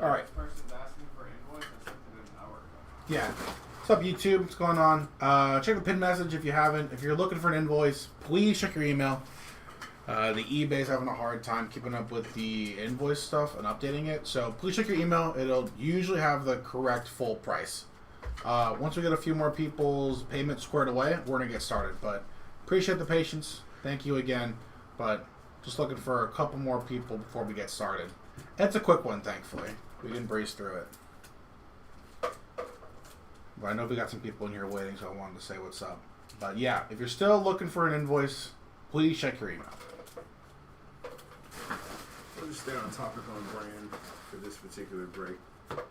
All right. This person's asking for an invoice. I sent it an hour ago. Yeah. What's up, YouTube? What's going on? Check the pinned message if you haven't. If you're looking for an invoice, please check your email. The eBay's having a hard time keeping up with the invoice stuff and updating it. So please check your email. It'll usually have the correct full price. Once we get a few more people's payments squared away, we're going to get started. But appreciate the patience. Thank you again. But just looking for a couple more people before we get started. It's a quick one, thankfully. We can breeze through it. But I know we got some people in here waiting, so I wanted to say what's up. But yeah, if you're still looking for an invoice, please check your email. We'll just stay on topic on brand for this particular break.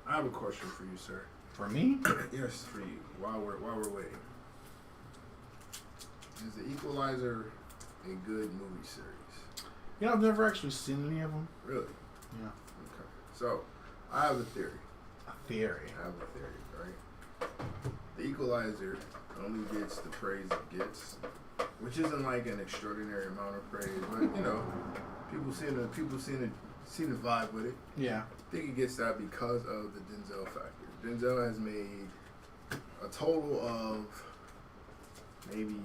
I have a question for you, sir. For me? Yes, for you. While we're waiting, is The Equalizer a good movie series? You know, I've never actually seen any of them. Really? Yeah. Okay. So, I have a theory. A theory. I have a theory, right? The Equalizer only gets the praise it gets, which isn't like an extraordinary amount of praise, but you know, people seem to vibe with it. Yeah. I think it gets that because of the Denzel factor. Denzel has made a total of maybe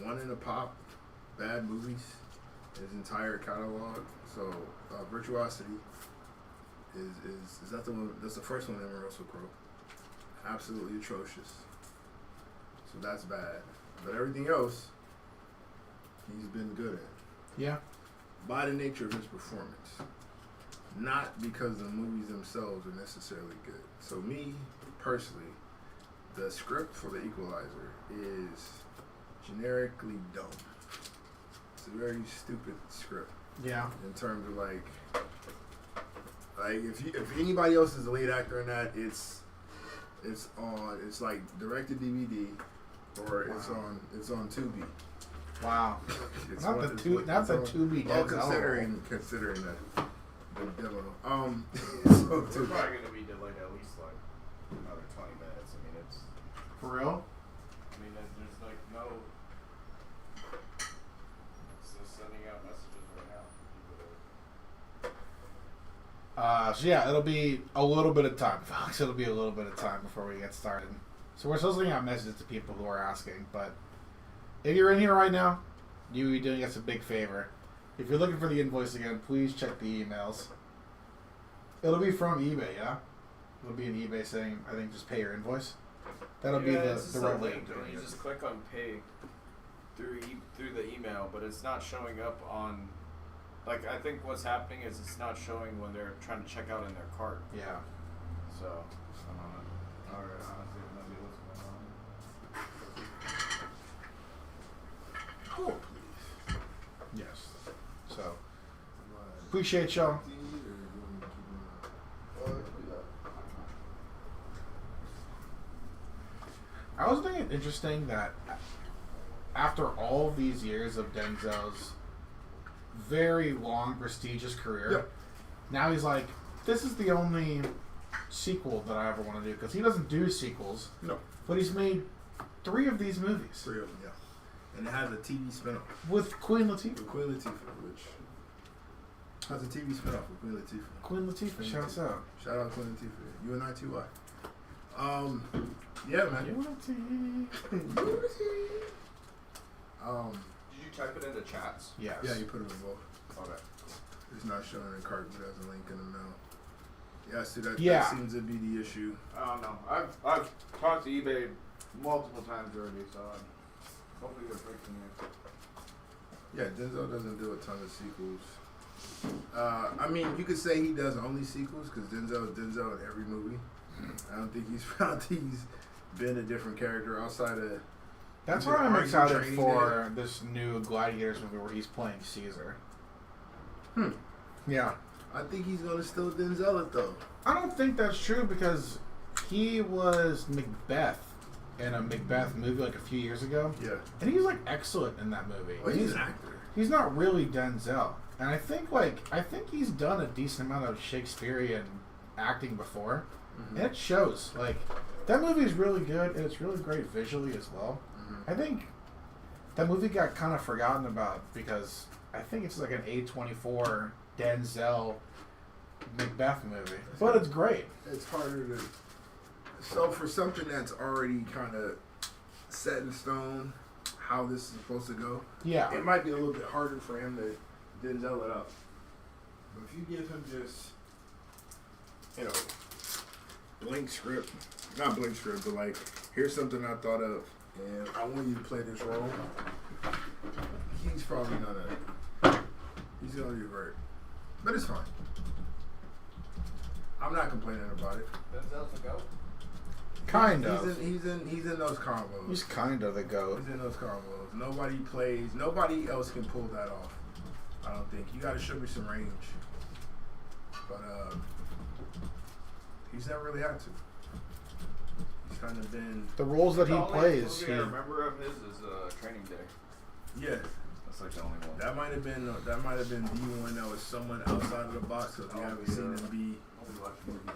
one and a pop bad movies in his entire catalog. So Virtuosity is that the one? That's the first one in Russell Crowe. Absolutely atrocious. So that's bad. But everything else, he's been good at. Yeah. By the nature of his performance. Not because the movies themselves are necessarily good. So me, personally, the script for The Equalizer is generically dumb. It's a very stupid script. Yeah. In terms of like if anybody else is the lead actor in that, it's like direct to DVD or Wow. it's on Tubi. Wow. Not the Tubi. Well, considering that the demo. So We're Tubi. probably gonna be like at least like another 20 minutes. I mean, it's. For real? I mean, there's like no. It's just sending out messages right now. So yeah, it'll be a little bit of time, folks. It'll be a little bit of time before we get started. So we're still sending out messages to people who are asking, but if you're in here right now, you would be doing us a big favor. If you're looking for the invoice again, please check the emails. It'll be from eBay, yeah? It'll be an eBay saying, I think, just pay your invoice. That'll be the right way of doing You it. just click on pay through the email, but it's not showing up on. Like, I think what's happening is it's not showing when they're trying to check out in their cart. Yeah. So, I don't know. Alright, honestly, maybe what's going on. Oh, please. Yes. So, appreciate y'all. I was thinking interesting that after all of these years of Denzel's very long, prestigious career, Yep. now he's like, this is the only sequel that I ever want to do, because he doesn't do sequels. No. But he's made 3 of these movies. 3 of them, yeah. And it has a TV spinoff With Queen Latifah. with Queen Latifah, which has a TV spinoff with Queen Latifah. Queen Latifah, shouts out. Shout out Queen Latifah. UNITY. Yeah, man. Unity. Did you type it into chats? Yes. Yeah, you put them in both. Okay. It's not showing in cart, but there's a link in the mail. Yeah, so that seems to be the issue. I don't know. I've talked to eBay multiple times already, so hopefully they're fixing it. Yeah, Denzel doesn't do a ton of sequels. I mean, you could say he does only sequels because Denzel is Denzel in every movie. I don't think he's been a different character outside of. That's why I'm excited for this new Gladiators movie where he's playing Caesar. Yeah. I think he's gonna still Denzel it though. I don't think that's true because he was Macbeth in a Macbeth movie like a few years ago. Yeah. And he's like excellent in that movie. Well, he's an actor. He's not really Denzel. And I think he's done a decent amount of Shakespearean acting before. Mm-hmm. And it shows. Like, that movie is really good and it's really great visually as well. Mm-hmm. I think that movie got kind of forgotten about because I think it's like an A24 Denzel Macbeth movie, but it's great. It's harder to. So for something that's already kind of set in stone, how this is supposed to go, Yeah. it might be a little bit harder for him to Denzel it up. But if you give him just, you know, blank script, not blank script, but like, here's something I thought of, and I want you to play this role, he's probably he's gonna do great. But it's fine. I'm not complaining about it. Denzel's the GOAT. Kind of. He's in those combos. He's kind of the GOAT. He's in those combos. Nobody else can pull that off. I don't think. You got to show me some range. But he's never really had to. He's kind of been. The roles that he The only plays. movie I remember of his is Training Day. Yeah. That's like the only one. That might have been the one that was someone outside of the box because we haven't seen him be.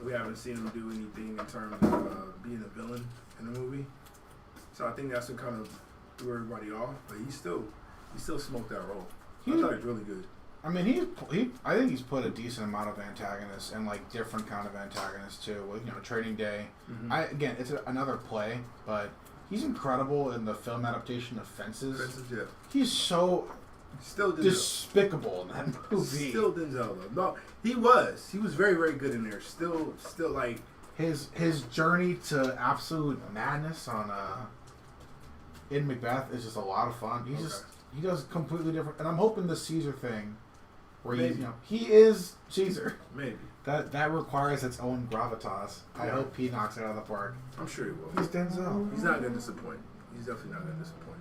We haven't seen him do anything in terms of being a villain in the movie. So I think that's what kind of threw everybody off. But he still smoked that role. I thought he was really good. I mean, I think he's put a decent amount of antagonists and like different kind of antagonists too. With Training Day. Mm-hmm. It's another play, but he's incredible in the film adaptation of Fences. Yeah. He's so still despicable in that movie. Still Denzel though. No, he was very, very good in there. Still like his journey to absolute madness on in Macbeth is just a lot of fun. He does completely different, and I'm hoping the Caesar thing, where he is Caesar. Maybe that requires its own gravitas. Yeah. I hope he knocks it out of the park. I'm sure he will. He's Denzel. He's not gonna disappoint. He's definitely not gonna disappoint.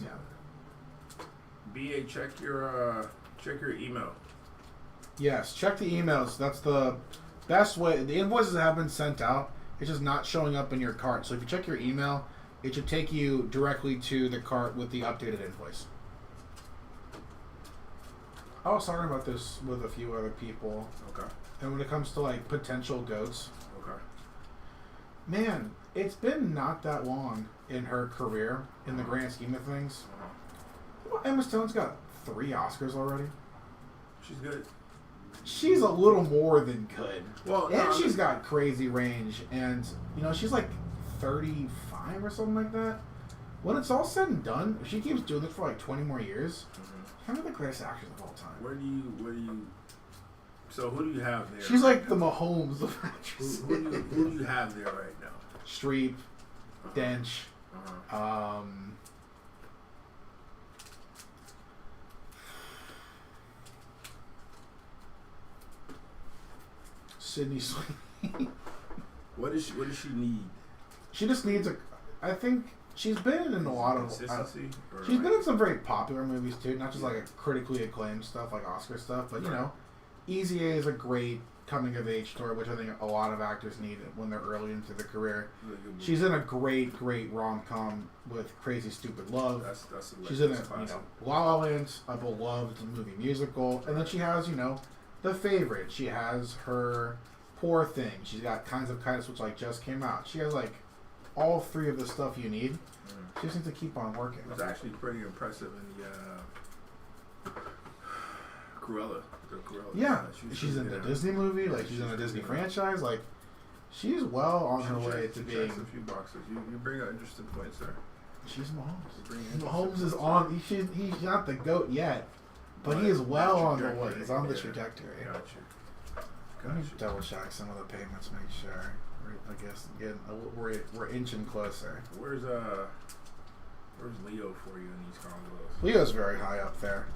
Yeah. BA, check your email. Yes, check the emails. That's the best way. The invoices have been sent out. It's just not showing up in your cart. So if you check your email, it should take you directly to the cart with the updated invoice. I was talking about this with a few other people. Okay. And when it comes to like potential goats, okay. Man, it's been not that long in her career in the grand scheme of things. Well, Emma Stone's got 3 Oscars already. She's good. She's a little more than good. Well, and she's got crazy range, and she's like 35 or something like that. When it's all said and done, if she keeps doing this for like 20 more years, she's one of the greatest actors of all time. So who do you have there? She's like the Mahomes of actresses. Who do you have there right now? Streep, Dench, Sydney Sweeney. What does she need? She just needs I think she's been in a lot of. Consistency. She's been in some very popular movies too, not just like a critically acclaimed stuff like Oscar stuff, but Easy A is a great coming of age story, which I think a lot of actors need when they're early into their career. She's in a great rom-com with Crazy Stupid Love. She's in La La Land, a beloved movie musical, and then she has The Favorite. She has her Poor Thing. She's got Kinds of Kindness, which like just came out. She has like all 3 of the stuff you need. She just needs to keep on working. It was actually pretty impressive in the Cruella. Yeah, she's in the Disney movie. Like she's in a Disney franchise. Like she's well on her way to being. A few boxes. You bring up interesting points there. She's Mahomes. Mahomes is on. He's not the GOAT yet, but he is well on the way. He's on the trajectory. Let me double check some of the payments. Make sure. I guess again we're inching closer. Where's Leo for you in these combos? Leo's very high up there.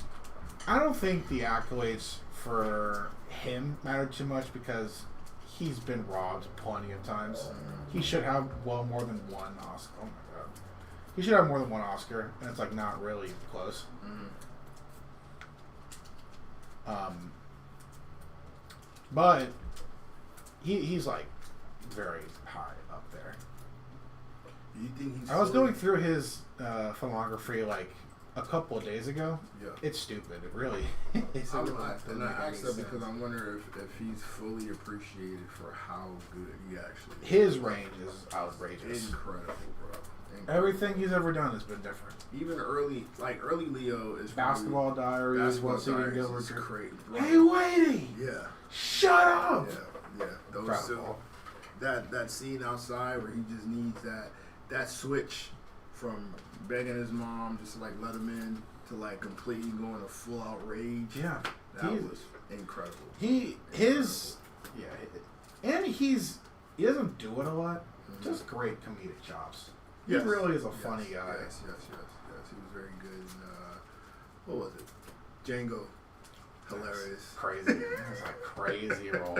I don't think the accolades for him matter too much because he's been robbed plenty of times. He should have more than 1 Oscar. Oh my god, he should have more than 1 Oscar, and it's like not really close. But he's like very high up there. Do you think he's? I was going through his filmography like a couple of days ago. Yeah. It's stupid. It really is. I asked that because I'm wondering if he's fully appreciated for how good he actually is. His range is outrageous. Incredible, bro. Everything he's ever done has been different. Even early Leo is Basketball Diaries, What's Eating Gilbert. is great. Hey, lady! Yeah. Shut up! Yeah. Those two. That scene outside where he just needs that switch from begging his mom just to like let him in to like completely going to full out rage. Yeah. That was incredible. He doesn't do it a lot. Just great comedic chops. Yes. He really is a funny guy. Yes. He was very good. What was it? Django. Hilarious. Crazy. That's a crazy role.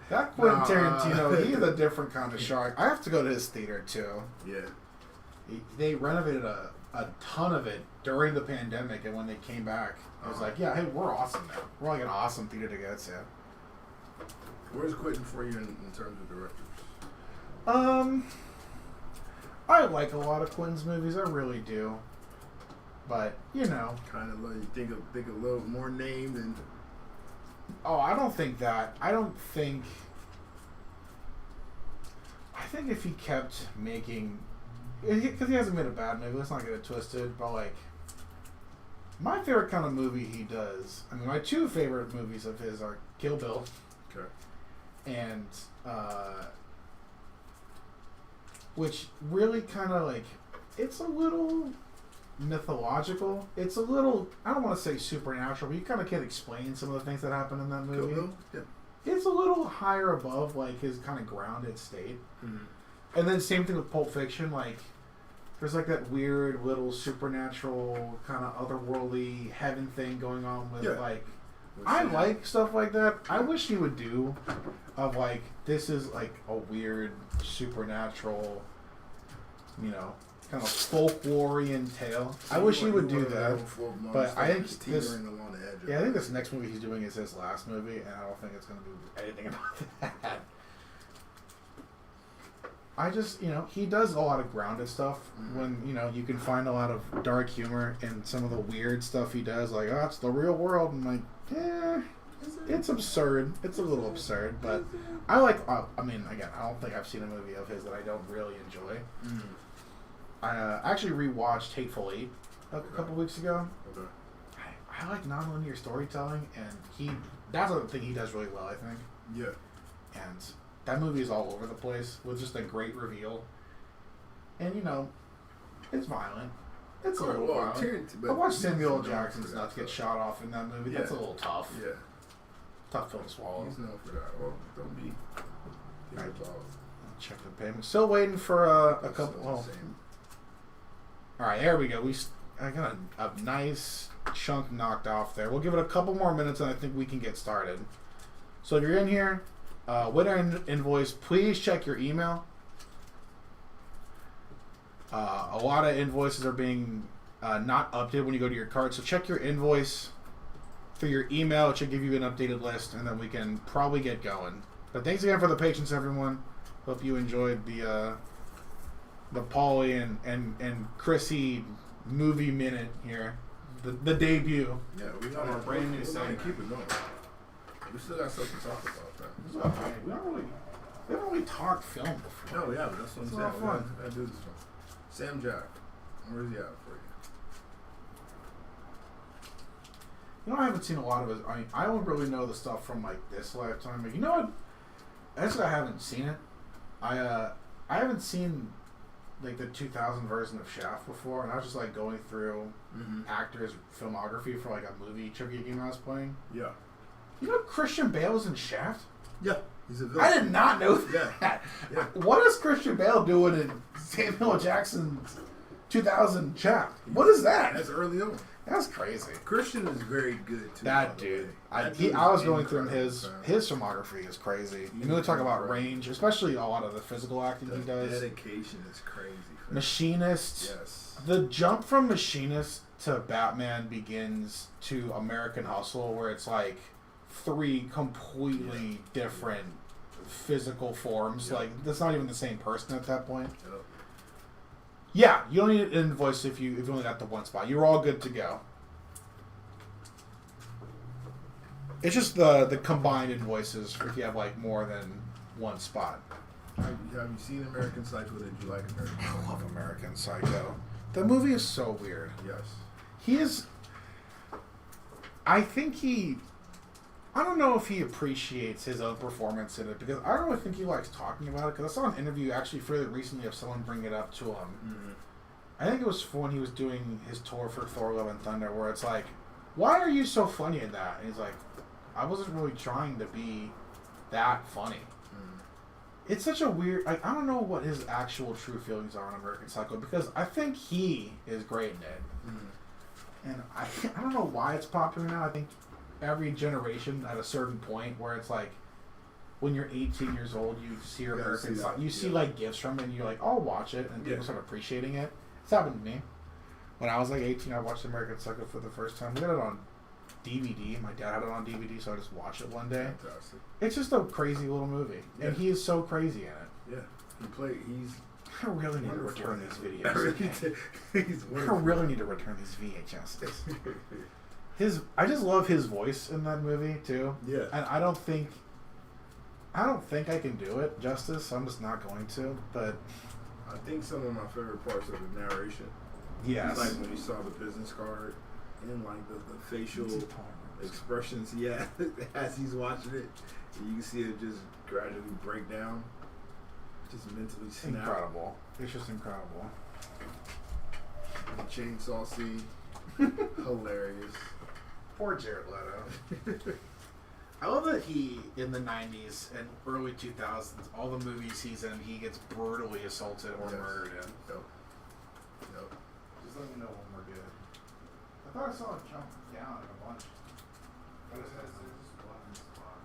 That Quentin Tarantino, he's a different kind of shark. I have to go to his theater too. Yeah. They renovated a ton of it during the pandemic, and when they came back, it was like, yeah, hey, we're awesome now. We're like an awesome theater to go to. Where's Quentin for you in terms of directors? I like a lot of Quentin's movies. I really do. But, kind of like think a little more name than. Oh, I don't think that. I think if he kept making, because he hasn't made a bad movie. Let's not get it twisted. But like, my favorite kind of movie he does. I mean, my two favorite movies of his are Kill Bill. Okay. And which really kind of like, it's a little mythological. It's a little, I don't want to say supernatural, but you kind of can't explain some of the things that happen in that movie. Kill Bill? Yeah. It's a little higher above like his kind of grounded state. Mm-hmm. And then same thing with Pulp Fiction. Like, there's like that weird little supernatural kind of otherworldly heaven thing going on with like. I like stuff like that. I wish he would do of like, this is like a weird supernatural, kind of folklorian tale. I wish he would do that. But I think this, I think this next movie he's doing is his last movie, and I don't think it's going to be anything about that. I just, he does a lot of grounded stuff when, you can find a lot of dark humor in some of the weird stuff he does, like, oh, it's the real world, and like, it's absurd. It's a little absurd, but I like, again, I don't think I've seen a movie of his that I don't really enjoy. I actually rewatched Hateful Eight a couple weeks ago. Okay. I like nonlinear storytelling, and that's the thing he does really well, I think. Yeah. And that movie is all over the place with just a great reveal. And, it's violent. It's a little violent. I watched Samuel L. Jackson's nuts get shot off in that movie. Yeah. That's a little tough. Yeah. Tough film to swallow. He's known for that. Well, don't be. Right. I'll check the payment. Still waiting for a couple. All right, there we go. I got a nice chunk knocked off there. We'll give it a couple more minutes, and I think we can get started. So if you're in here, winner invoice, please check your email. A lot of invoices are being not updated when you go to your card, so check your invoice through your email. It should give you an updated list, and then we can probably get going. But thanks again for the patience, everyone. Hope you enjoyed the Paulie and Chrissy movie minute here, the debut. Yeah, we got our brand new segment. Keep it going. We still got stuff to talk about, man. It's okay. We haven't really talked film before. No, yeah, but that's what I'm saying. We gotta do this one. Sam Jack, where's he at for you? I haven't seen a lot of his. I don't really know the stuff from like this lifetime. But you know what? Actually, I haven't seen it. I haven't seen like the 2000 version of Shaft before, and I was just like going through actors' filmography for like a movie trivia game I was playing. Yeah. You know Christian Bale was in Shaft? Yeah, he's a villain. I did not know that. Yeah. What is Christian Bale doing in Samuel L. Jackson's 2000 Shaft? What is that? That's early on. That's crazy. Christian is very good too. That dude. I was going through his filmography is crazy. You really talk about range, especially a lot of the physical acting he does. Dedication is crazy. Machinist. Yes. The jump from Machinist to Batman Begins to American Hustle, where it's like three completely different physical forms. Like that's not even the same person at that point. Yeah, you don't need an invoice if you only got the one spot. You're all good to go. It's just the combined invoices if you have like more than one spot. Have you seen American Psycho? Did you like American Psycho? I love American Psycho. The movie is so weird. Yes. He is. I think he. I don't know if he appreciates his own performance in it because I don't really think he likes talking about it. Because I saw an interview actually fairly recently of someone bring it up to him. Mm-hmm. I think it was when he was doing his tour for Thor: Love and Thunder, where it's like, "Why are you so funny in that?" And he's like, "I wasn't really trying to be that funny." It's such a weird. Like, I don't know what his actual true feelings are on American Psycho because I think he is great in it, and I don't know why it's popular now. I think every generation at a certain point where it's like when you're 18 years old, you see your American Psycho, you see like gifts from it, and you're like, I'll watch it, and people start appreciating it. It's happened to me. When I was like 18, I watched American Psycho for the first time. We got it on DVD. My dad had it on DVD, so I just watched it one day. Fantastic. It's just a crazy little movie, and he is so crazy in it. Yeah, he's. I really need to return these videos. I really need to return these VHSs. I just love his voice in that movie too. Yeah, and I don't think I can do it justice. So I'm just not going to. But I think some of my favorite parts of the narration. Yes, like when you saw the business card and like the facial expressions. Yeah, as he's watching it, you can see it just gradually break down. Just mentally snap. Incredible. It's just incredible. The chainsaw scene. Hilarious. Poor Jared Leto. I love that he, in the 90s and early 2000s, all the movies he's in, he gets brutally assaulted or murdered in. Yep. Just let me know when we're good. I thought I saw it jump down a bunch. But it says there's just one spot.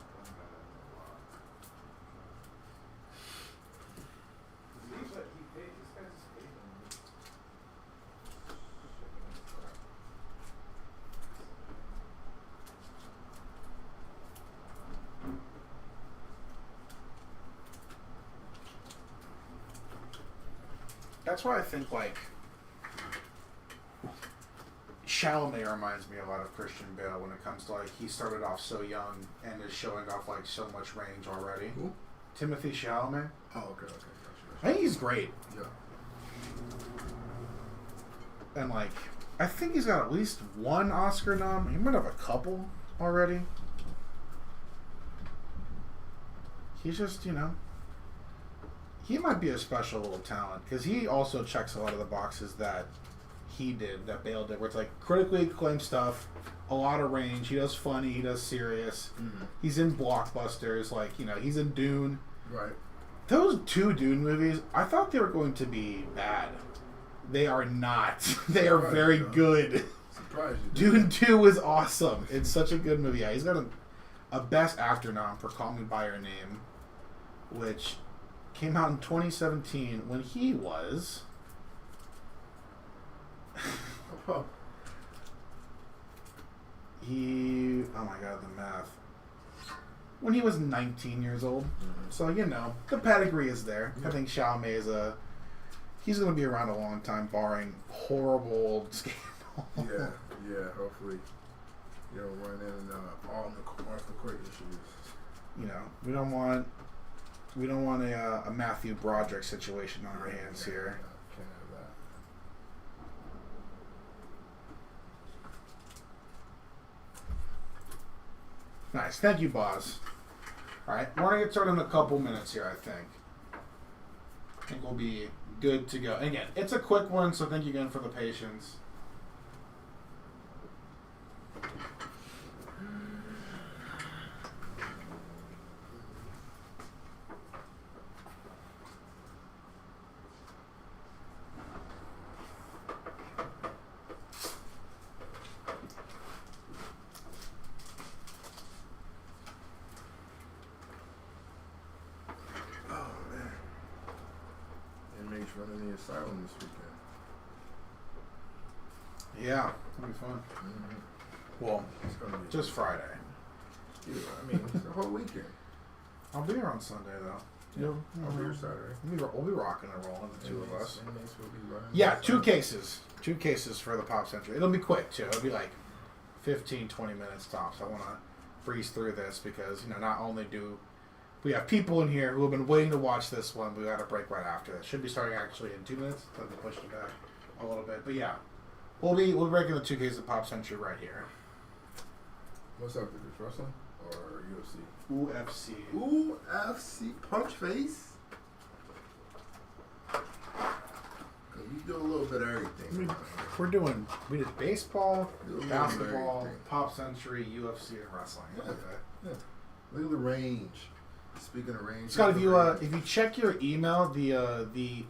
He paid, this guy just paid him. That's why I think, like, Chalamet reminds me a lot of Christian Bale when it comes to, like, he started off so young and is showing off, like, so much range already. Who? Timothy Chalamet. Oh, okay. Gotcha. I think he's great. Yeah. And, like, I think he's got at least one Oscar nom. He might have a couple already. He's just, he might be a special little talent because he also checks a lot of the boxes that that Bale did, where it's like critically acclaimed stuff, a lot of range. He does funny, he does serious. Mm-hmm. He's in blockbusters, like, he's in Dune. Right. Those two Dune movies, I thought they were going to be bad. They are not. They are very good. Surprised you. Dune 2 was awesome. It's such a good movie. Yeah, he's got a Best Actor nom for Call Me By Your Name, which came out in 2017 when he was... Oh my god, the math. When he was 19 years old. Mm-hmm. So, the pedigree is there. Yeah. I think Chalamet is he's going to be around a long time, barring horrible old scandal. Yeah, hopefully you don't run in all the court issues. We don't want a Matthew Broderick situation on our hands here. Can't have that. Nice. Thank you, boss. Alright, we're going to get started in a couple minutes here, I think. I think we'll be good to go. And again, it's a quick one, so thank you again for the patience. Running the asylum this weekend. Yeah, it'll be fun. Mm-hmm. Well, it's gonna be just Friday. Yeah, it's the whole weekend. I'll be here on Sunday though. I'll be here Saturday. We'll be rocking and rolling, the two of us. Will be running Yeah, two cases for the Pop Century. It'll be quick too. It'll be like 15, 20 minutes tops. I want to breeze through this because not only do We have people in here who have been waiting to watch this one. We got a break right after this. Should be starting actually in 2 minutes. Let me push it back a little bit. But yeah, we'll be breaking the 2 cases of Pop Century right here. What's after this? Wrestling or UFC? UFC. UFC. Punch face. Cause we do a little bit of everything. We did baseball, We do a little bit of basketball, everything. Pop Century, UFC, and wrestling. Yeah. Okay. Yeah. Look at the range. Speaking of range, Scott, if you check your email, the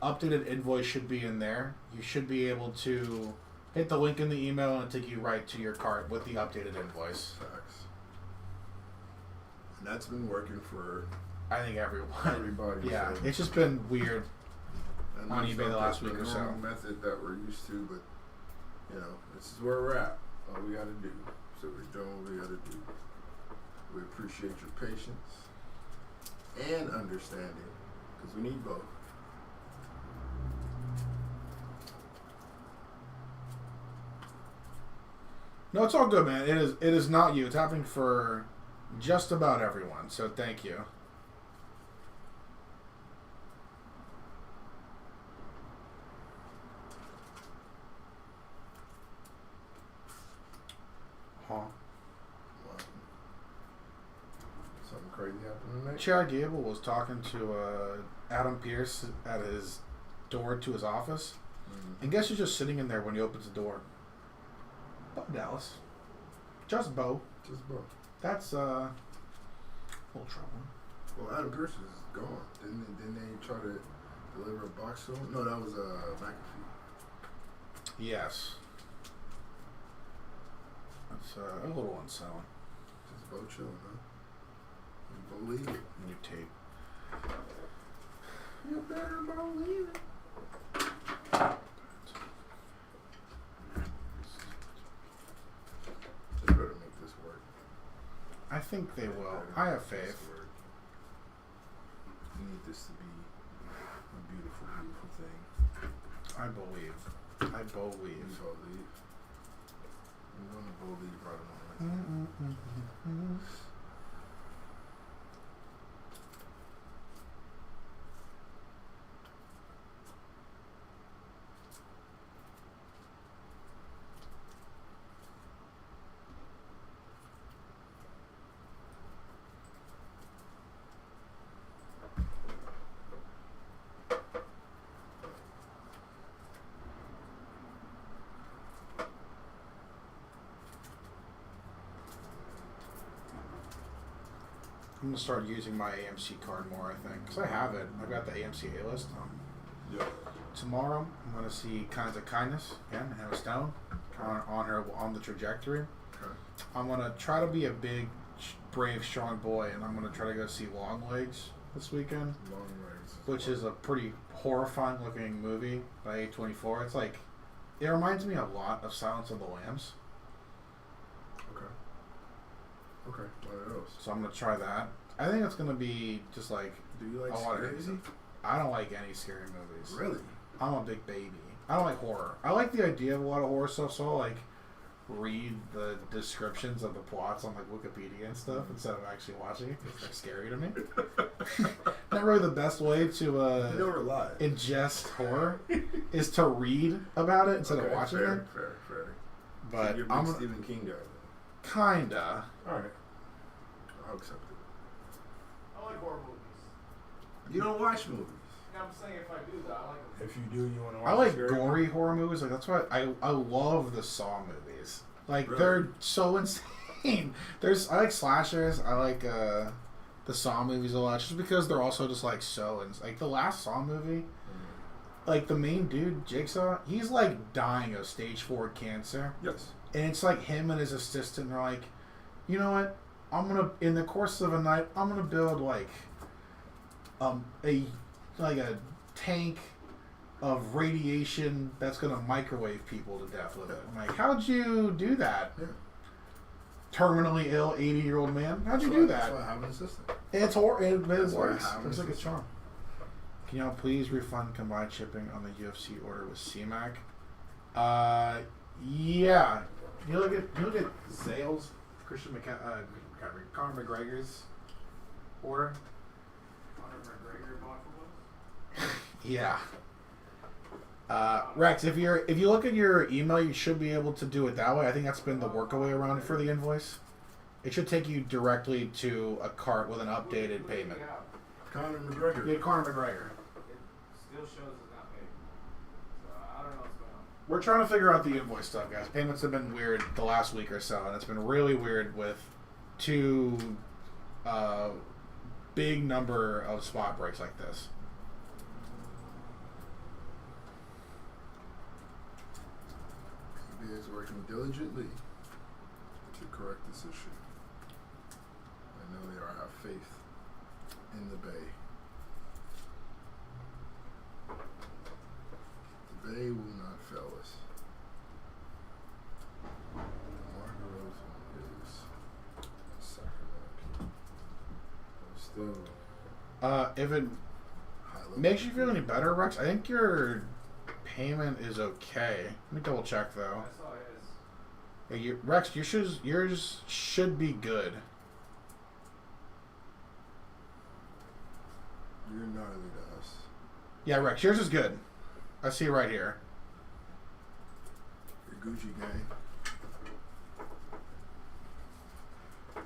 updated invoice should be in there. You should be able to hit the link in the email and it'll take you right to your cart with the updated invoice. Facts. And that's been working for I think everyone. everybody. Yeah, so. it's just been weird. And on that's eBay the not last the week or so. normal method that we're used to, but this is where we're at. All we got to do. So we're doing what we got to do. We appreciate your patience and understanding, because we need both. No, it's all good, man. It is not you. It's happening for just about everyone. So thank you. Huh. Wow. Something crazy happened tonight. Chad Gable was talking to Adam Pearce at his door to his office. And guess who's just sitting in there when he opens the door? Bo Dallas. Just Bo. Just bro. That's a little trouble. Well, Adam Pearce is gone. Didn't they try to deliver a box to him? No, that was McAfee. Yes. That's a little unsettling. Just Bo chilling, huh? You believe it. New tape. You better believe it. They better make this work. I think they will. I have faith. We need this to be a beautiful, beautiful thing. I believe. We believe. I'm going to believe right along. I'm gonna start using my AMC card more. I think because I have it. I've got the AMC A list. Yeah. Tomorrow I'm gonna see Kinds of Kindness again. Emma Stone on the trajectory. Okay. I'm gonna try to be a big, brave, strong boy, and I'm gonna try to go see Long Legs this weekend, Long legs. which is a pretty horrifying looking movie by A24. It's like, it reminds me a lot of Silence of the Lambs. Okay. Okay. One of those. So I'm gonna try that. I think it's gonna be just like Do you like a lot of scary crazy. stuff? I don't like any scary movies. Really? I'm a big baby. I don't like horror. I like the idea of a lot of horror stuff, so I'll like read the descriptions of the plots on like Wikipedia and stuff instead of actually watching it because they're scary to me. Not really the best way to You never lie. ingest horror is to read about it instead of watching fair, it. Fair. But so you're a I'm big Stephen King guy then. kinda. All right. I'll accept it. I like horror movies. You don't watch movies. Yeah, I'm saying if I do that, I like them. If you do, you want to watch. I like scary gory movie? horror movies. Like that's why I love the Saw movies. Like Really? they're so insane. I like slashers. I like the Saw movies a lot just because they're also just like like the last Saw movie. Like the main dude, Jigsaw, he's like dying of stage 4 cancer, Yes. and it's like him and his assistant are like, you know what? I'm gonna in the course of a night, I'm gonna build like a tank of radiation that's gonna microwave people to death with it. I'm like, how'd you do that? Yeah. Terminally ill 80-year-old man. How'd you do that? That's why I have an assistant. And it's horror. It That's why I works. have Looks an like a assistant. charm. Can y'all please refund combined shipping on the UFC order with CMAC? Yeah. You look at Zales, Conor McGregor's order. Yeah. Rex, if you look at your email, you should be able to do it that way. I think that's been the workaway around for the invoice. It should take you directly to a cart with an updated payment. Conor McGregor. Yeah, Conor McGregor. It still shows it's not paid. So I don't know what's going on. We're trying to figure out the invoice stuff, guys. Payments have been weird the last week or so, and it's been really weird with two big number of spot breaks like this. He is working diligently to correct this issue. I know they have faith in the Bay. The Bay will not fail us. Margaret is Sacramento. Still. If it makes you feel any better, Rex, I think your payment is okay. Let me double check though. That's all it is. Yeah, Rex, yours should be good. You're gnarly to us. Yeah, Rex, yours is good. I see it right here. You're Gucci gang.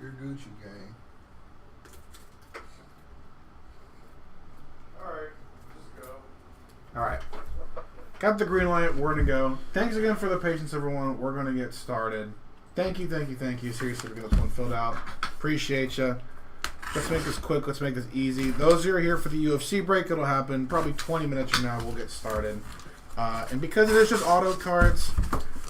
You're Gucci gang. Alright, just go. All right. Got the green light. We're going to go. Thanks again for the patience, everyone. We're going to get started. Thank you. Seriously, for getting this one filled out. Appreciate you. Let's make this quick. Let's make this easy. Those who are here for the UFC break, it'll happen probably 20 minutes from now. We'll get started. And because it is just auto cards,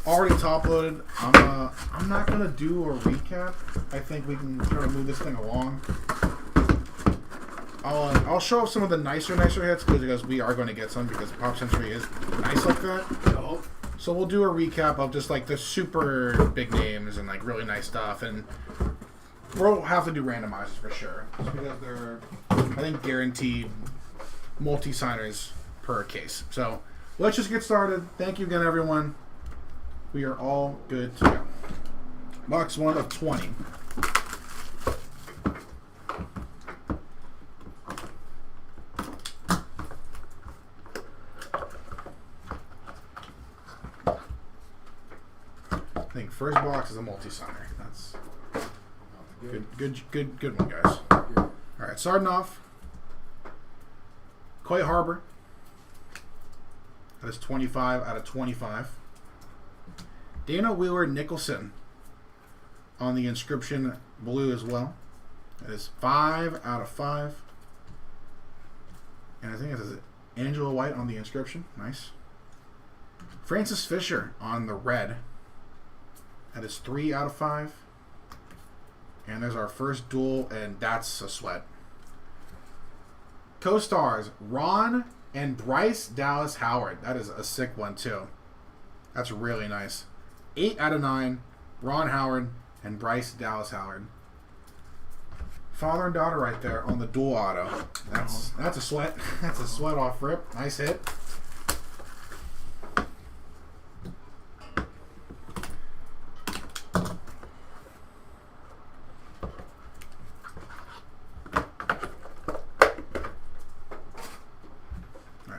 already top loaded, I'm not going to do a recap. I think we can try to move this thing along. I'll show off some of the nicer hits because we are going to get some because Pop Century is nice like that. So we'll do a recap of just like the super big names and like really nice stuff, and we'll have to do randomizers for sure just because they're, I think, guaranteed multi-signers per case. So let's just get started. Thank you again, everyone. We are all good to go. Box 1 of 20. I think first box is a multi-signer. That's good one, guys. All right, starting off, Coy Harbor. That is 25 out of 25. Dana Wheeler Nicholson on the inscription blue as well. That is 5 out of 5. And I think it says Angela White on the inscription. Nice. Francis Fisher on the red. That is 3 out of 5. And there's our first duel, and that's a sweat. Co-stars Ron and Bryce Dallas Howard. That is a sick one, too. That's really nice. 8 out of 9. Ron Howard and Bryce Dallas Howard. Father and daughter right there on the dual auto. That's a sweat. That's a sweat off rip. Nice hit.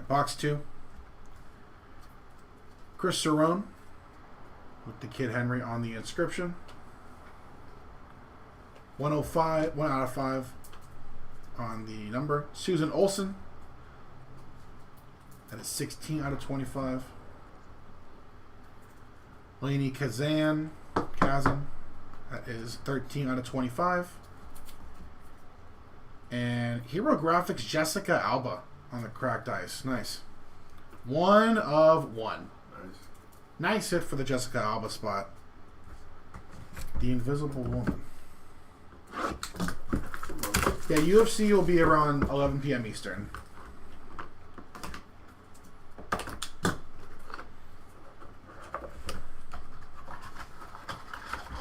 Box 2. Chris Cerrone with the Kid Henry on the inscription. 105, 1 out of 5 on the number. Susan Olsen. That is 16 out of 25. Lainey Kazan. That is 13 out of 25. And Hero Graphics Jessica Alba on the cracked ice. Nice. 1 of 1. Nice hit for the Jessica Alba spot. The Invisible Woman. Yeah, UFC will be around 11 p.m. Eastern.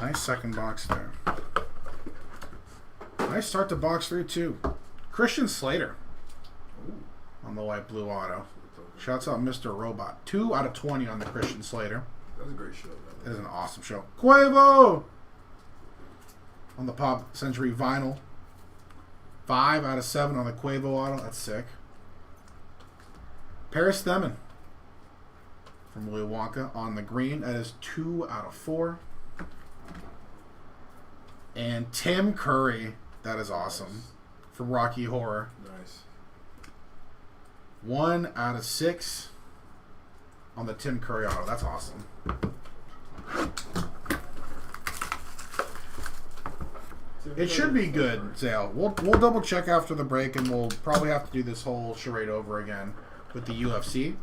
Nice second box there. Nice start to box 3 too. Christian Slater on the light blue auto. Shouts out Mr. Robot. 2 out of 20 on the Christian Slater. That was a great show. That is an awesome show. Quavo on the Pop Century vinyl. 5 out of 7 on the Quavo auto. That's sick. Paris Themin from Willy Wonka on the green. That is 2 out of 4. And Tim Curry. That is awesome. From Rocky Horror. Nice. 1 out of 6 on the Tim Curry auto. That's awesome. It should be good, Zale. We'll double check after the break, and we'll probably have to do this whole charade over again with the UFC.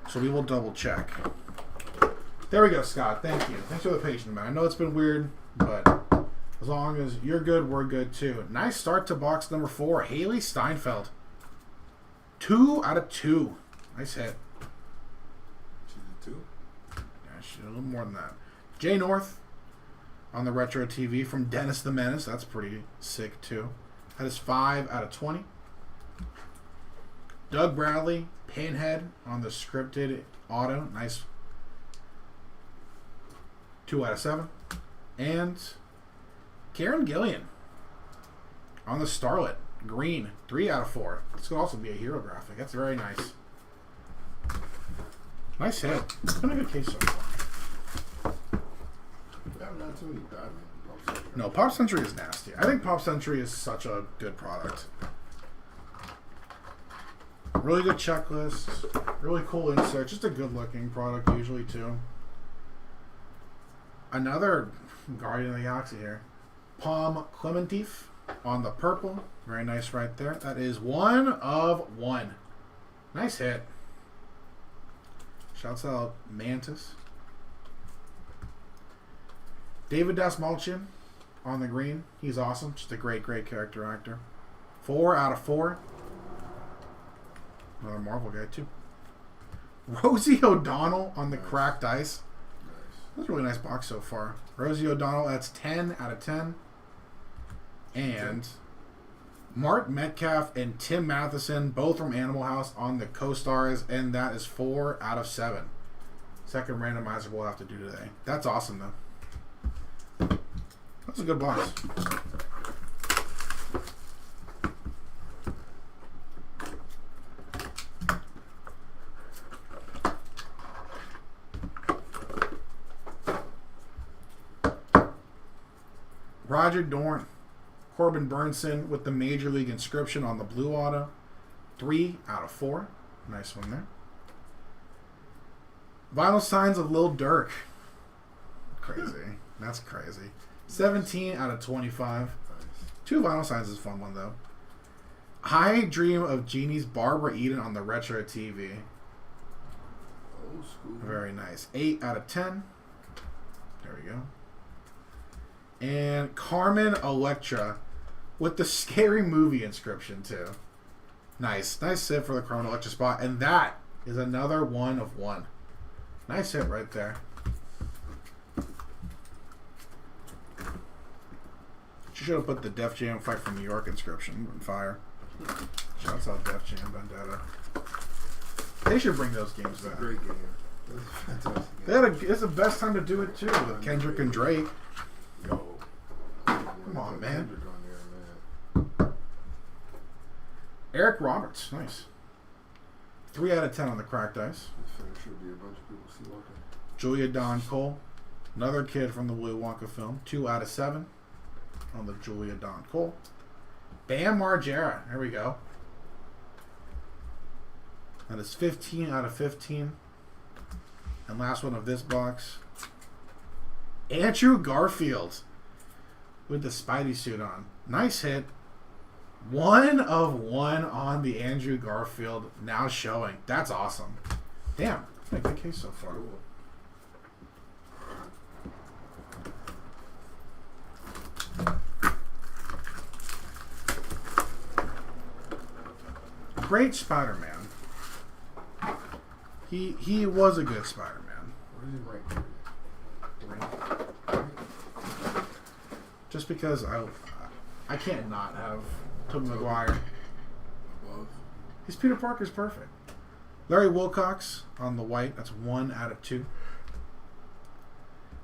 So we will double check. There we go, Scott. Thank you. Thanks for the patience, man. I know it's been weird, but as long as you're good, we're good too. Nice start to box number 4. Haley Steinfeld. 2 out of 2. Nice hit. She's a 2? Yeah, she's a little more than that. Jay North on the Retro TV from Dennis the Menace. That's pretty sick too. That is 5 out of 20. Doug Bradley, Pinhead on the scripted auto. Nice. 2 out of 7. And Karen Gillian on the Starlet. Green. 3 out of 4. This could also be a hero graphic. That's very nice. Nice hit. It's been a good case so far. Not too many Batman. No, Pop Century is nasty. I think Pop Century is such a good product. Really good checklist. Really cool insert. Just a good looking product usually too. Another Guardian of the Galaxy here. Palm Clementif on the purple. Very nice right there. That is 1 of 1. Nice hit. Shouts out Mantis. David Dasmalchian on the green. He's awesome. Just a great, great character actor. 4 out of 4. Another Marvel guy, too. Rosie O'Donnell on the cracked ice. That's a really nice box so far. Rosie O'Donnell, that's 10 out of 10. And Mark Metcalf and Tim Matheson, both from Animal House, on the co-stars, and that is 4 out of 7. Second randomizer we'll have to do today. That's awesome, though. That's a good box. Roger Dorn. Corbin Burnson with the Major League inscription on the blue auto. 3 out of 4. Nice one there. Vinyl signs of Lil Durk. Crazy. That's crazy. 17 out of 25. Nice. 2 vinyl signs is a fun one, though. I Dream of Jeannie's Barbara Eden on the Retro TV. Old school. Very nice. 8 out of 10. There we go. And Carmen Electra with the Scary Movie inscription, too. Nice. Nice hit for the Carmen Electra spot. And that is another 1 of 1. Nice hit right there. She should have put the Def Jam Fight from New York inscription on fire. Shouts out Def Jam Vendetta. They should bring those games It's a back. great game. It's a fantastic They game. had it's the best time to do it too with Kendrick and Drake. Yo. Come on, man. Kendrick on there, man. Eric Roberts, nice. 3 out of 10 on the cracked ice. This finish should be a bunch of people see walking. Julia Don Cole, another kid from the Willy Wonka film. 2 out of 7 on the Julia Don Cole. Bam Margera, there we go. That is 15 out of 15. And last one of this box. Andrew Garfield with the Spidey suit on. Nice hit. 1 of 1 on the Andrew Garfield now showing. That's awesome. Damn, that's a good case so far. Cool. Great Spider-Man. He was a good Spider-Man. Where is he ranked? Just because I can't not have Tobey Maguire. Above. His Peter Parker's perfect. Larry Wilcox on the white. That's 1 out of 2.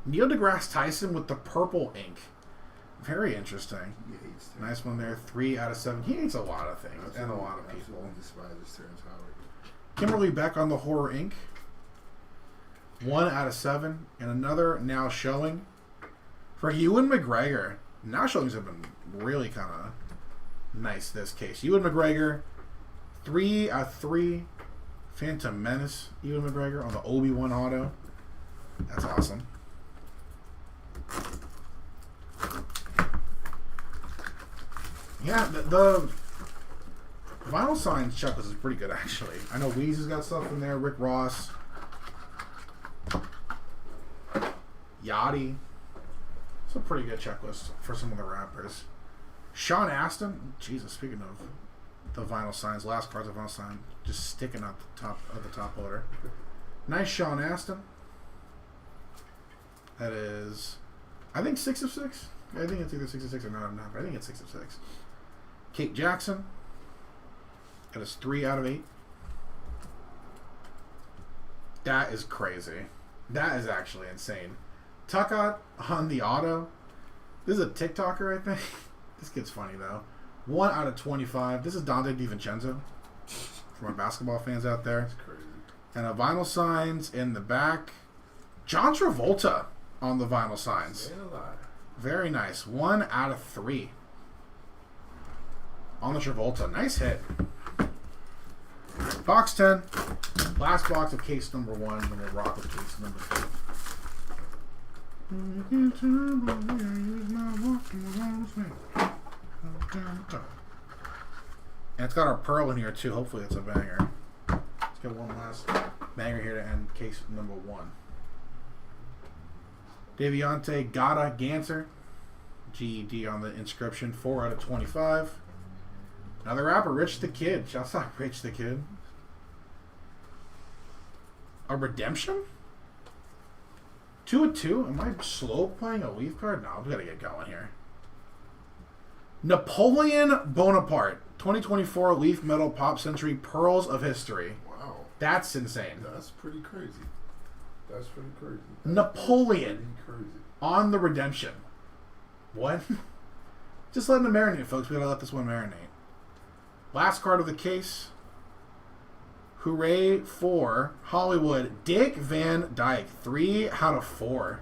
Neil deGrasse Tyson with the purple ink. Very interesting. He hates Terrence. Nice one there. 3 out of 7. He hates a lot of things and a lot of people. Absolutely despises Terrence Howard. Kimberly Beck on the Horror Inc. 1 out of 7. And another now showing for Ewan McGregor. Now showings have been really kind of nice this case. Ewan McGregor, 3 out of 3. Phantom Menace, Ewan McGregor on the Obi-Wan auto. That's awesome. Yeah, the vinyl signs checklist is pretty good, actually. I know Weez has got stuff in there. Rick Ross. Yachty. It's a pretty good checklist for some of the rappers. Sean Astin. Jesus, speaking of the vinyl signs, last card's a vinyl sign. Just sticking out the top of the top loader. Nice Sean Astin. That is, I think 6 of 6. I think it's either 6 of 6 or not. But I think it's 6 of 6. Kate Jackson. That is 3 out of 8. That is crazy. That is actually insane. Tuckout on the auto. This is a TikToker, I think. This kid's funny, though. 1 out of 25. This is Dante DiVincenzo. For my basketball fans out there. That's crazy. And a vinyl signs in the back. John Travolta on the vinyl signs. Staying alive. Very nice. 1 out of 3. On the Travolta. Nice hit. Box 10. Last box of case number 1. And we'll rock with case number 2. And it's got our pearl in here too. Hopefully it's a banger. Let's get one last banger here to end case number 1. Deviante Gata Ganser. GED on the inscription. 4 out of 25. Another rapper, Rich the Kid. Shouts out Rich the Kid. A redemption? 2 of 2. Am I slow playing a Leaf card? No, we gotta get going here. Napoleon Bonaparte. 2024 Leaf Metal Pop Century Pearls of History. Wow. That's insane. That's pretty crazy. That's pretty crazy. Napoleon Pretty crazy. on the redemption. What? Just letting it marinate, folks. We gotta let this one marinate. Last card of the case. Hooray for Hollywood. Dick Van Dyke. 3 out of 4.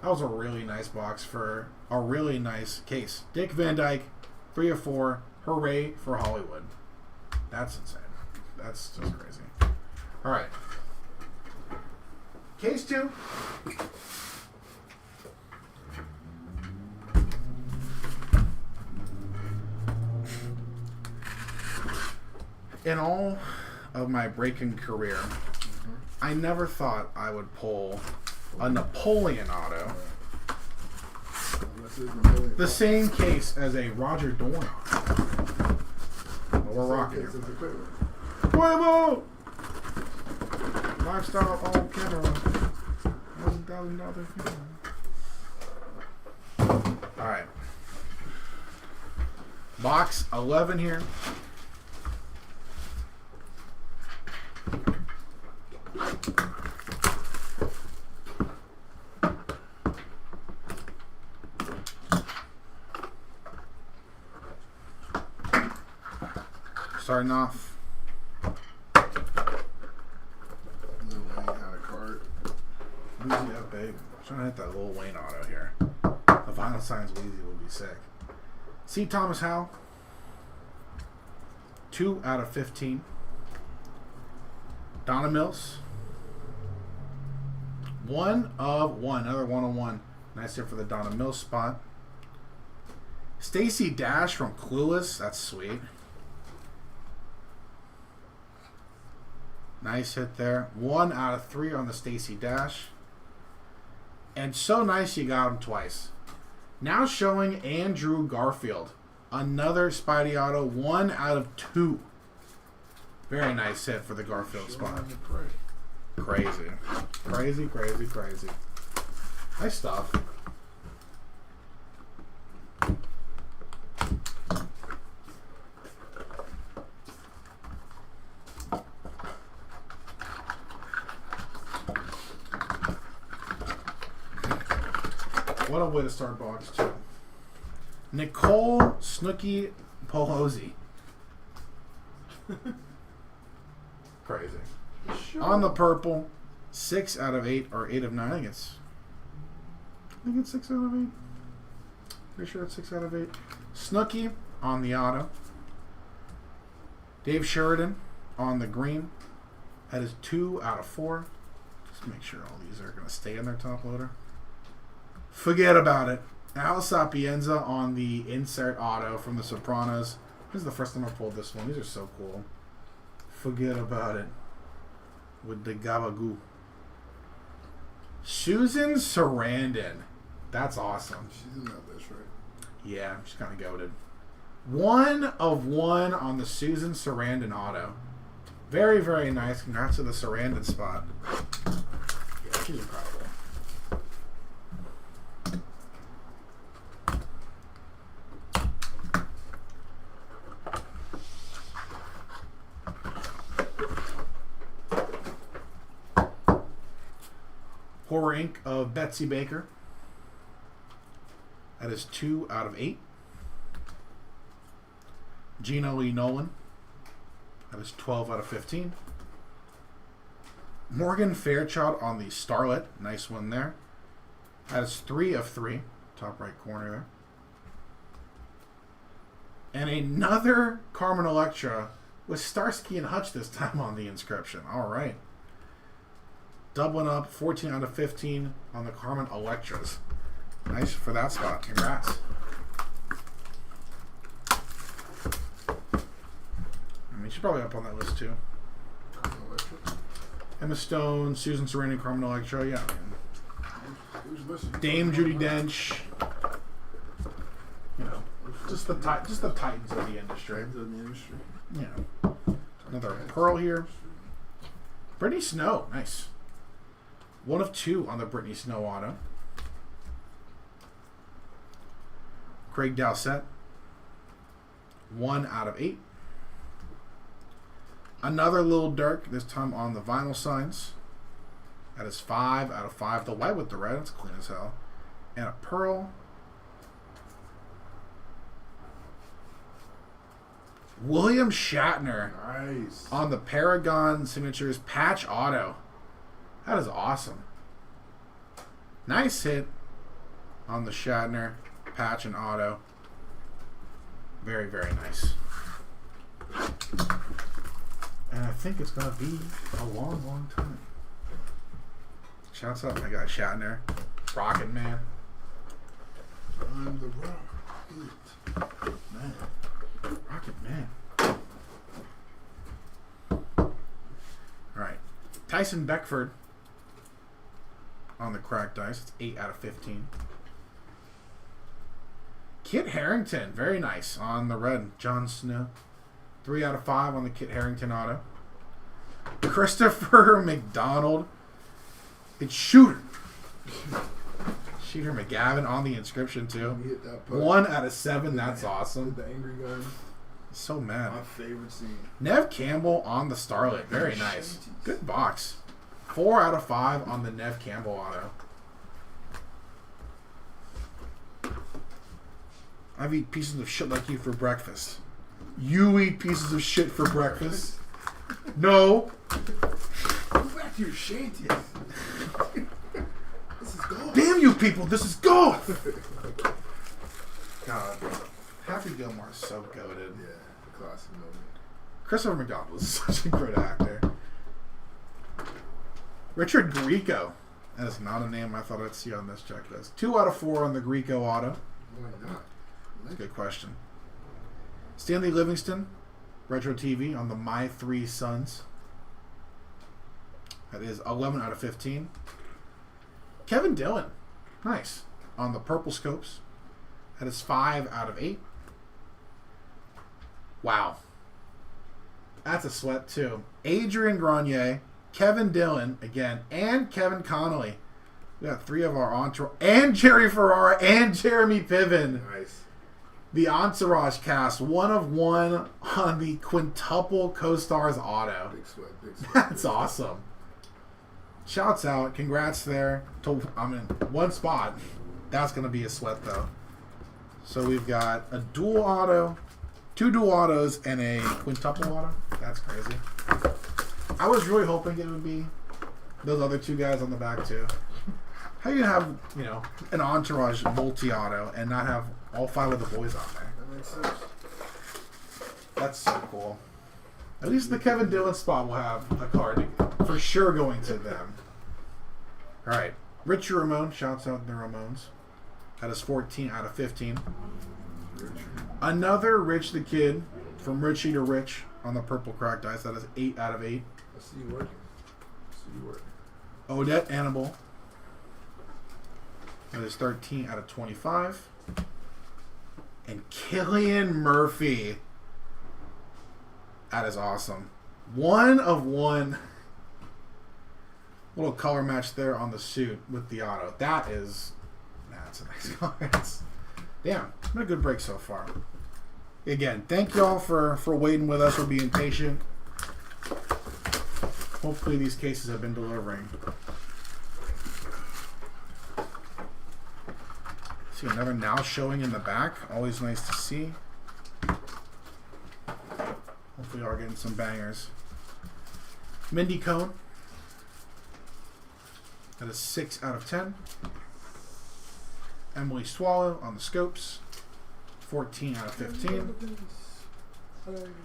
That was a really nice box for a really nice case. Dick Van Dyke. 3 of 4. Hooray for Hollywood. That's insane. That's just crazy. All right. Case 2. In all of my breaking career, I never thought I would pull a Napoleon auto. The same case as a Roger Dorn. Well, we're rocking here. Huevo! Lifestyle on camera. $1,000 camera. Alright. Box 11 here. Starting off. Lil Wayne had a card. Weezy up, babe. I'm trying to hit that Lil Wayne auto here. The vinyl signs Weezy would be sick. C. Thomas Howell. 2 out of 15. Donna Mills. 1 of 1. Another 1 on 1. Nice hit for the Donna Mills spot. Stacey Dash from Clueless. That's sweet. Nice hit there. 1 out of 3 on the Stacey Dash. And so nice you got him twice. Now showing Andrew Garfield. Another Spidey auto. 1 out of 2. Very nice hit for the Garfield spot. Crazy. Crazy, crazy, crazy. Nice stuff. What a way to start box 2. Nicole Snooki Polozzi. Crazy. Sure. On the purple, 6 out of 8 or 8 of 9. I think it's 6 out of 8. Pretty sure it's 6 out of 8. Snooki on the auto. Dave Sheridan on the green. That is 2 out of 4. Just make sure all these are going to stay in their top loader. Forget about it. Al Sapienza on the insert auto from The Sopranos. This is the first time I pulled this one. These are so cool. Forget about it. With the Gabagoo. Susan Sarandon. That's awesome. She's in that list, right? Yeah, she's kind of goated. 1 of 1 on the Susan Sarandon auto. Very, very nice. Congrats to the Sarandon spot. Yeah, she's incredible. Horror Inc. of Betsy Baker. That is 2 out of 8. Gina Lee Nolan. That is 12 out of 15. Morgan Fairchild on the Starlet. Nice one there. That is 3 of 3. Top right corner there. And another Carmen Electra with Starsky and Hutch this time on the inscription. All right. Doubling up, 14 out of 15 on the Carmen Electras. Nice for that spot. Congrats. I mean, she's probably up on that list too. Emma Stone, Susan Sarandon, Carmen Electra. Yeah, man. Dame Judi Dench. You know, just the titans of the industry. Yeah. Another pearl here. Brittany Snow. Nice. 1 of 2 on the Brittany Snow auto. Craig Dowsett. 1 out of 8. Another Lil Durk, this time on the vinyl signs. That is 5 out of 5. The white with the red, it's clean as hell. And a pearl. William Shatner. Nice. On the Paragon Signatures patch auto. That is awesome. Nice hit on the Shatner patch and auto. Very, very nice. And I think it's going to be a long, long time. Shouts out my guy Shatner. Rocket Man. I'm the Rocket Man. Rocket Man. Alright. Tyson Beckford on the cracked dice. It's 8 out of 15. Kit Harington. Very nice on the red. Jon Snow. 3 out of 5 on the Kit Harington auto. Christopher McDonald. It's Shooter. Shooter McGavin on the inscription too. 1 out of 7. That's awesome. The angry gun. So mad. My favorite scene. Nev Campbell on the Starlet. Very nice. Good box. 4 out of 5 on the Nev Campbell auto. I eat pieces of shit like you for breakfast. You eat pieces of shit for breakfast? No. Go back to your shanties. This is gold. Damn you people, this is gold! God. Happy Gilmore is so goated. Yeah, classic moment. Christopher McDonald is such a great actor. Richard Grieco. That is not a name I thought I'd see on this checklist. 2 out of 4 on the Grieco auto. Why not? That's a good question. Stanley Livingston, Retro TV on the My Three Sons. That is 11 out of 15. Kevin Dillon, nice, on the Purple Scopes. That is 5 out of 8. Wow. That's a sweat too. Adrian Grenier, Kevin Dillon, again, and Kevin Connolly. We got 3 of our entourage. And Jerry Ferrara and Jeremy Piven. Nice. The Entourage cast, 1 of 1 on the quintuple co-stars auto. Big sweat, big sweat. That's awesome. Shouts out. Congrats there. I'm in one spot. That's going to be a sweat, though. So we've got a dual auto, 2 dual autos, and a quintuple auto. That's crazy. I was really hoping it would be those other two guys on the back too. How you have, you know, an entourage multi-auto and not have all 5 of the boys on there? That makes sense. That's so cool. At least the Kevin Dillon spot will have a card for sure going to them. All right, Richie Ramone. Shouts out the Ramones. That is 14 out of 15. Another Rich the Kid from Richie to Rich on the purple crack dice. That is 8 out of 8. I see you working. I see you working. Odette Annable. That is 13 out of 25. And Cillian Murphy. That is awesome. 1 of 1. Little color match there on the suit with the auto. That is... That's a nice card. Damn, it's been a good break so far. Again, thank y'all for waiting with us, for being patient. Hopefully these cases have been delivering. See another now showing in the back. Always nice to see. Hopefully y'all are getting some bangers. Mindy Cohn. That is 6 out of 10. Emily Swallow on the scopes. 14 out of 15.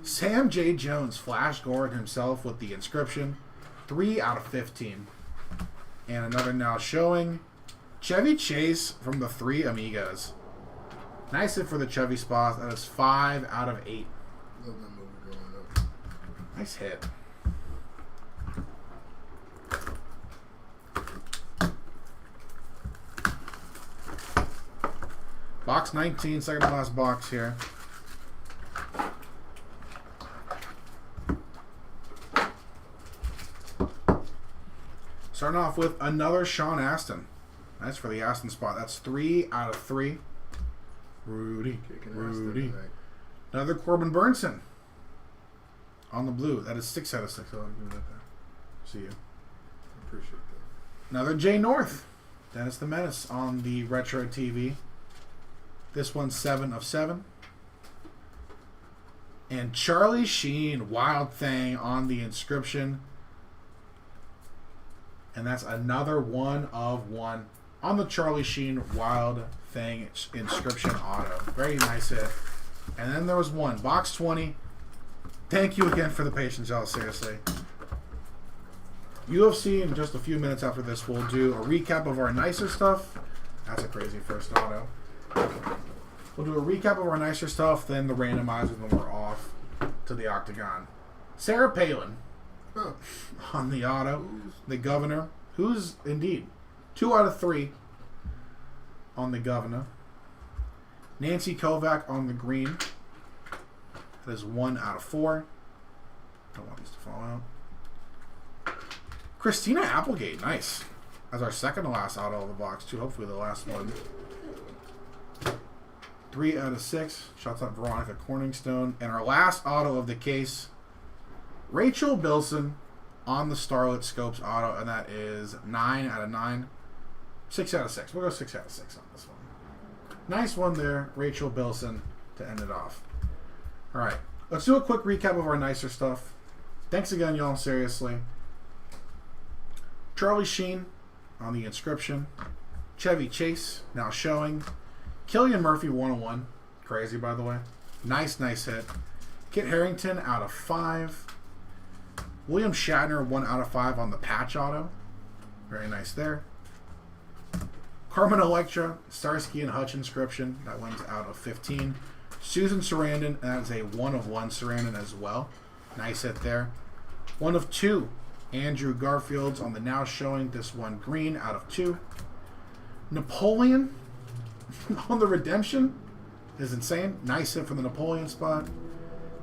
Sam J. Jones, Flash Gordon himself with the inscription. 3 out of 15. And another now showing. Chevy Chase from the Three Amigos. Nice hit for the Chevy spot. That is 5 out of 8. Love that movie growing up. Nice hit. Box 19, second to last box here. Starting off with another Sean Astin. Nice for the Astin spot. That's 3 out of 3. Rudy. Another Corbin Burnson on the blue. That is 6 out of 6. I'll give that there. See you. Appreciate that. Another Jay North. Dennis the Menace on the Retro TV. This one's 7 of 7. And Charlie Sheen, Wild Thing on the inscription. And that's another 1 of 1 on the Charlie Sheen Wild Thing inscription auto. Very nice hit. And then there was one. Box 20. Thank you again for the patience, y'all. Seriously. UFC in just a few minutes after this, we'll do a recap of our nicer stuff. That's a crazy first auto. We'll do a recap of our nicer stuff, then the randomizers, when we're off to the octagon. Sarah Palin on the auto. The Governor, who's indeed 2 out of 3 on the Governor. Nancy Kovac on the green. That is 1 out of 4. Don't want these to fall out. Christina Applegate, nice. As our second to last auto of the box, too. Hopefully the last one. 3 out of 6. Shouts out Veronica Corningstone. And our last auto of the case, Rachel Bilson on the Starlit Scopes auto, and that is 9 out of 9. 6 out of 6. We'll go 6 out of 6 on this one. Nice one there, Rachel Bilson, to end it off. All right, let's do a quick recap of our nicer stuff. Thanks again, y'all, seriously. Charlie Sheen on the inscription. Chevy Chase, now showing. Cillian Murphy, 101. Crazy, by the way. Nice hit. Kit Harington out of 5. William Shatner, 1 out of 5 on the patch auto. Very nice there. Carmen Electra, Starsky and Hutch inscription. That one's out of 15. Susan Sarandon, and that is a 1 of 1 Sarandon as well. Nice hit there. 1 of 2. Andrew Garfield's on the now showing. This one green out of 2. Napoleon on the redemption is insane. Nice hit from the Napoleon spot.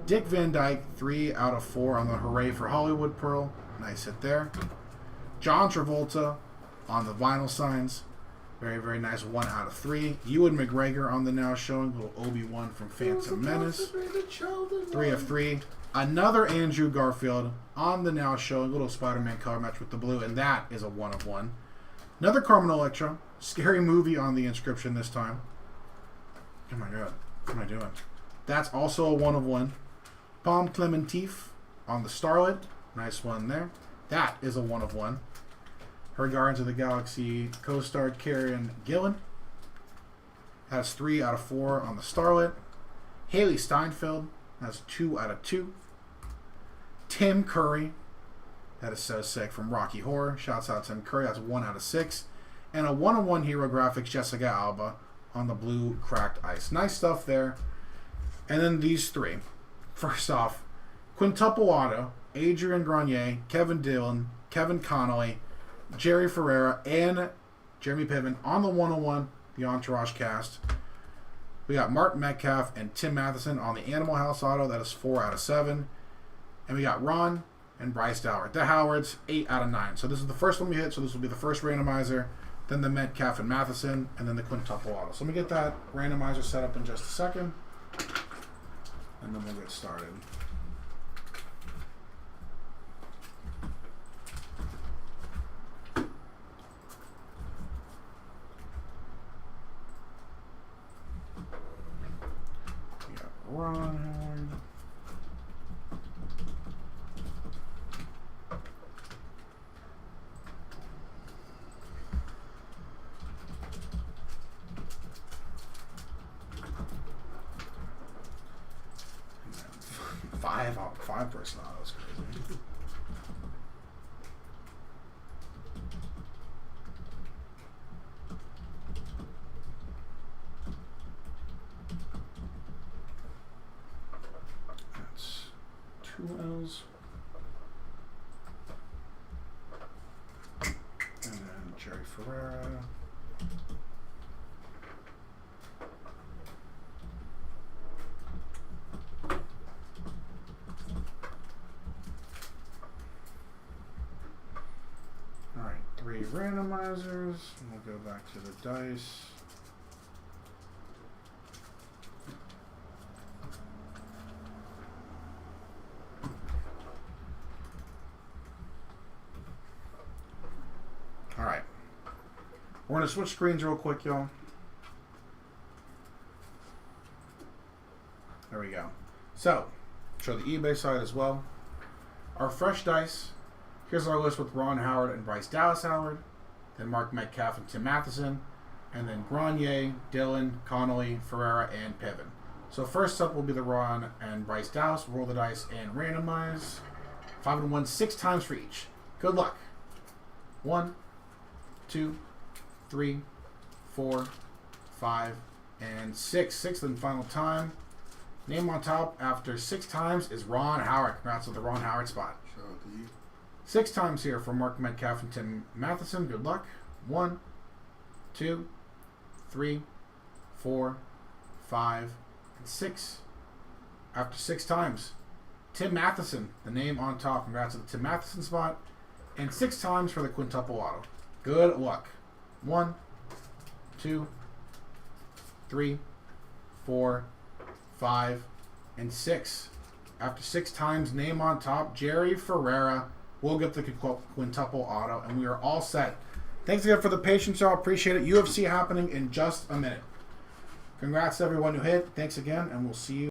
Dick Van Dyke, 3 out of 4 on the Hooray for Hollywood Pearl. Nice hit there. John Travolta on the vinyl signs. Very nice. 1 out of 3. Ewan McGregor on the now showing. Little Obi-Wan from Phantom Menace. 3 of 3. Another Andrew Garfield on the now showing. Little Spider-Man color match with the blue. And that is a 1 of 1. Another Carmen Electra. Scary Movie on the inscription this time. Oh my god. What am I doing? That's also a 1 of 1. Palm Clementif on the Starlet. Nice one there. That is a 1 of 1. Her Guardians of the Galaxy co-starred Karen Gillan. Has 3 out of 4 on the Starlet. Haley Steinfeld has 2 out of 2. Tim Curry, that is so sick, from Rocky Horror. Shouts out Tim Curry, that's 1 out of 6. And a 1-on-1 Hero Graphics, Jessica Alba, on the blue cracked ice. Nice stuff there. And then these 3. First off, Quintuple Auto, Adrian Grenier, Kevin Dillon, Kevin Connolly, Jerry Ferrera, and Jeremy Piven on the 101, the Entourage cast. We got Mark Metcalf and Tim Matheson on the Animal House Auto. That is 4 out of 7. And we got Ron and Bryce Doward. The Howards, 8 out of 9. So this is the first one we hit. So this will be the first randomizer. Then the Metcalf and Matheson. And then the Quintuple Auto. So let me get that randomizer set up in just a second. And then we'll get started. Ron Howard. Five person auto. That's crazy. That's 2 L's. And then Jerry Ferrera. Alright, 3 randomizers. And we'll go back to the dice. Alright. We're going to switch screens real quick, y'all. There we go. So, show the eBay side as well. Our fresh dice. Here's our list with Ron Howard and Bryce Dallas Howard. Then Mark Metcalf and Tim Matheson. And then Grenier, Dillon, Connolly, Ferrera, and Piven. So first up will be the Ron and Bryce Dallas. Roll the dice and randomize. 5 and 1, 6 times for each. Good luck. 1, 2, 3, 4, 5, and 6. Sixth and final time. Name on top after 6 times is Ron Howard. Congrats with the Ron Howard spot. Shout out to you. 6 times here for Mark Metcalf and Tim Matheson. Good luck. 1, 2, 3, 4, 5, and 6. After 6 times, Tim Matheson, the name on top. Congrats with the Tim Matheson spot. And 6 times for the Quintuple Auto. Good luck. 1, 2, 3, 4, 5, and 6. After 6 times, name on top, Jerry Ferrera will get the Quintuple Auto, and we are all set. Thanks again for the patience, y'all. Appreciate it. UFC happening in just a minute. Congrats to everyone who hit. Thanks again, and we'll see you.